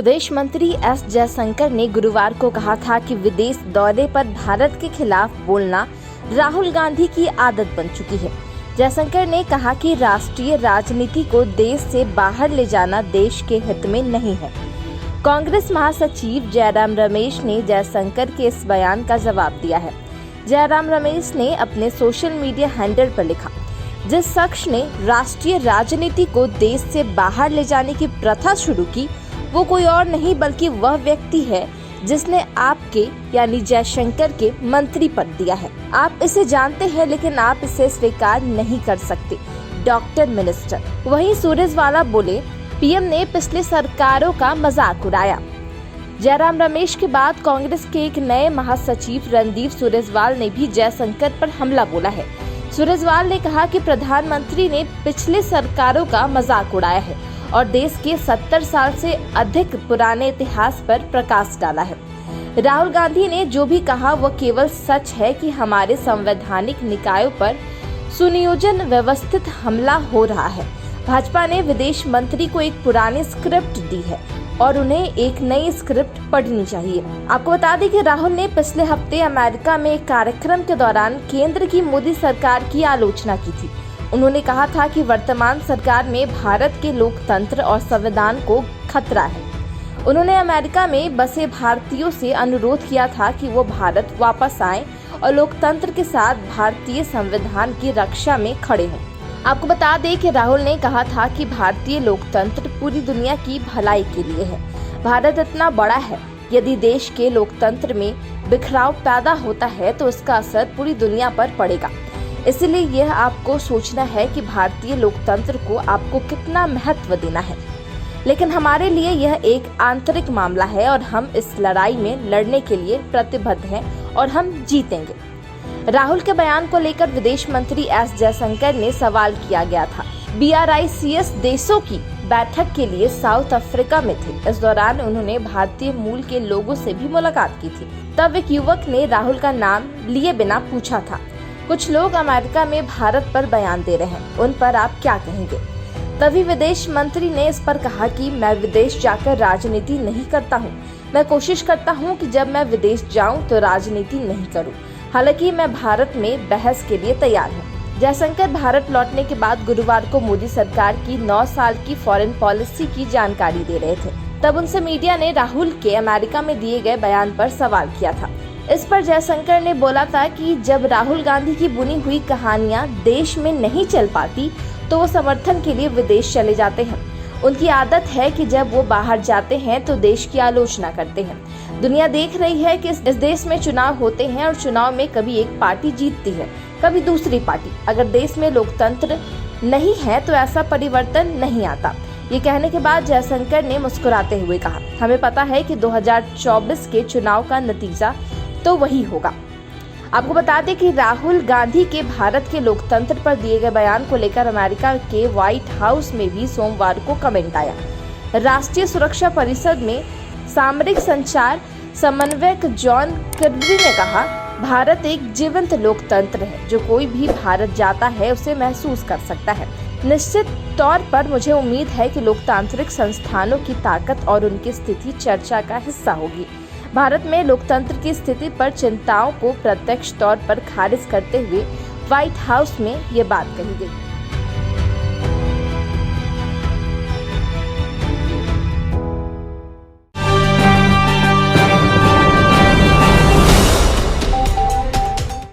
विदेश मंत्री एस जयशंकर ने गुरुवार को कहा था कि विदेश दौरे पर भारत के खिलाफ बोलना राहुल गांधी की आदत बन चुकी है। जयशंकर ने कहा कि राष्ट्रीय राजनीति को देश से बाहर ले जाना देश के हित में नहीं है। कांग्रेस महासचिव जयराम रमेश ने जयशंकर के इस बयान का जवाब दिया है। जयराम रमेश ने अपने सोशल मीडिया हैंडल पर लिखा, जिस शख्स ने राष्ट्रीय राजनीति को देश से बाहर ले जाने की प्रथा शुरू की, वो कोई और नहीं बल्कि वह व्यक्ति है जिसने आपके यानी जयशंकर के मंत्री पद दिया है। आप इसे जानते हैं लेकिन आप इसे स्वीकार नहीं कर सकते। Doctor minister. वहीं सुरजेवाला बोले, पीएम ने पिछले सरकारों का मजाक उड़ाया। जयराम रमेश के बाद कांग्रेस के एक नए महासचिव रणदीप सुरजेवाला ने भी जयशंकर पर हमला बोला है। सुरजेवाला ने कहा कि प्रधानमंत्री ने पिछले सरकारों का मजाक उड़ाया है और देश के 70 साल से अधिक पुराने इतिहास पर प्रकाश डाला है। राहुल गांधी ने जो भी कहा वह केवल सच है कि हमारे संवैधानिक निकायों पर सुनियोजन व्यवस्थित हमला हो रहा है। भाजपा ने विदेश मंत्री को एक पुरानी स्क्रिप्ट दी है और उन्हें एक नई स्क्रिप्ट पढ़नी चाहिए। आपको बता दें कि राहुल ने पिछले हफ्ते अमेरिका में एक कार्यक्रम के दौरान केंद्र की मोदी सरकार की आलोचना की थी। उन्होंने कहा था कि वर्तमान सरकार में भारत के लोकतंत्र और संविधान को खतरा है। उन्होंने अमेरिका में बसे भारतीयों से अनुरोध किया था कि वो भारत वापस आएं और लोकतंत्र के साथ भारतीय संविधान की रक्षा में खड़े हों। आपको बता दें कि राहुल ने कहा था कि भारतीय लोकतंत्र पूरी दुनिया की भलाई के लिए है। भारत इतना बड़ा है, यदि देश के लोकतंत्र में बिखराव पैदा होता है तो इसका असर पूरी दुनिया पर पड़ेगा। इसलिए यह आपको सोचना है कि भारतीय लोकतंत्र को आपको कितना महत्व देना है। लेकिन हमारे लिए यह एक आंतरिक मामला है और हम इस लड़ाई में लड़ने के लिए प्रतिबद्ध हैं और हम जीतेंगे। राहुल के बयान को लेकर विदेश मंत्री एस जयशंकर ने सवाल किया गया था। BRICS देशों की बैठक के लिए साउथ अफ्रीका में थे। इस दौरान उन्होंने भारतीय मूल के लोगों से भी मुलाकात की थी। तब एक युवक ने राहुल का नाम लिए बिना पूछा था, कुछ लोग अमेरिका में भारत पर बयान दे रहे हैं, उन पर आप क्या कहेंगे? तभी विदेश मंत्री ने इस पर कहा कि मैं विदेश जाकर राजनीति नहीं करता हूं। मैं कोशिश करता हूं कि जब मैं विदेश जाऊं तो राजनीति नहीं करूं। हालांकि मैं भारत में बहस के लिए तैयार हूं। जयशंकर भारत लौटने के बाद गुरुवार को मोदी सरकार की 9 साल की फॉरेन पॉलिसी की जानकारी दे रहे थे। तब उनसे मीडिया ने राहुल के अमेरिका में दिए गए बयान पर सवाल किया था। इस पर जयशंकर ने बोला था कि जब राहुल गांधी की बुनी हुई कहानियां देश में नहीं चल पाती तो वो समर्थन के लिए विदेश चले जाते हैं। उनकी आदत है कि जब वो बाहर जाते हैं तो देश की आलोचना करते हैं। दुनिया देख रही है कि इस देश में चुनाव होते हैं और चुनाव में कभी एक पार्टी जीतती है, कभी दूसरी पार्टी। अगर देश में लोकतंत्र नहीं है तो ऐसा परिवर्तन नहीं आता। ये कहने के बाद जयशंकर ने मुस्कुराते हुए कहा, हमें पता है कि 2024 के चुनाव का नतीजा तो वही होगा। आपको बता दें कि राहुल गांधी के भारत के लोकतंत्र पर दिए गए बयान को लेकर अमेरिका के व्हाइट हाउस में भी सोमवार को कमेंट आया। राष्ट्रीय सुरक्षा परिषद में सामरिक संचार समन्वयक जॉन किर्बी ने कहा, भारत एक जीवंत लोकतंत्र है। जो कोई भी भारत जाता है उसे महसूस कर सकता है। निश्चित तौर पर मुझे उम्मीद है कि लोकतांत्रिक संस्थानों की ताकत और उनकी स्थिति चर्चा का हिस्सा होगी। भारत में लोकतंत्र की स्थिति पर चिंताओं को प्रत्यक्ष तौर पर खारिज करते हुए व्हाइट हाउस में ये बात कही गई।